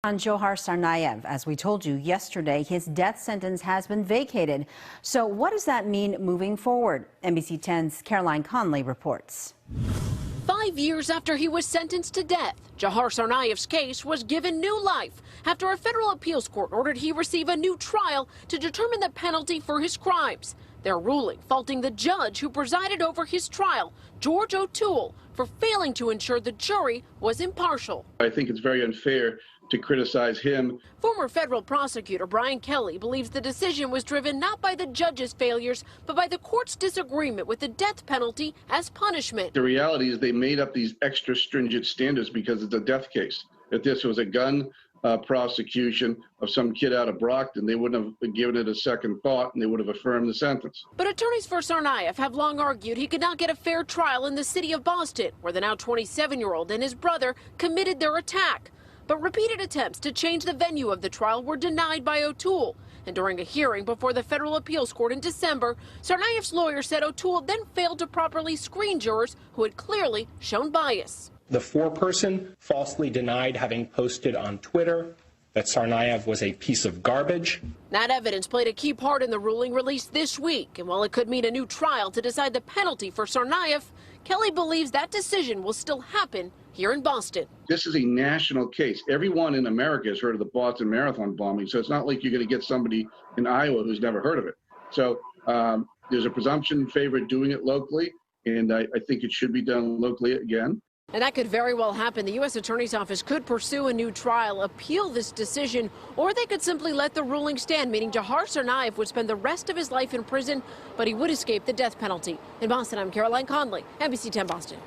On Dzhokhar Tsarnaev, as we told you yesterday, his death sentence has been vacated. So what does that mean moving forward? NBC 10's Caroline Conley reports. 5 years after he was sentenced to death, Dzhokhar Tsarnaev's case was given new life after a federal appeals court ordered he receive a new trial to determine the penalty for his crimes. Their ruling faulting the judge who presided over his trial, George O'Toole, for failing to ensure the jury was impartial. I think it's very unfair to criticize him. Former federal prosecutor Brian Kelly believes the decision was driven not by the judge's failures, but by the court's disagreement with the death penalty as punishment. The reality is they made up these extra stringent standards because it's a death case. If this was a gun prosecution of some kid out of Brockton, they wouldn't have given it a second thought and they would have affirmed the sentence. But attorneys for Tsarnaev have long argued he could not get a fair trial in the city of Boston, where the now 27-year-old and his brother committed their attack. But repeated attempts to change the venue of the trial were denied by O'Toole. And during a hearing before the federal appeals court in December, Tsarnaev's lawyer said O'Toole then failed to properly screen jurors who had clearly shown bias. The foreperson falsely denied having posted on Twitter that Tsarnaev was a piece of garbage. That evidence played a key part in the ruling released this week. And while it could mean a new trial to decide the penalty for Tsarnaev, Kelly believes that decision will still happen here in Boston. This is a national case. Everyone in America has heard of the Boston Marathon bombing, so it's not like you're going to get somebody in Iowa who's never heard of it. So there's a presumption in favor of doing it locally, and I think it should be done locally again. And that could very well happen. The U.S. Attorney's Office could pursue a new trial, appeal this decision, or they could simply let the ruling stand, meaning Dzhokhar Tsarnaev would spend the rest of his life in prison, but he would escape the death penalty. In Boston, I'm Caroline Conley, NBC 10 Boston.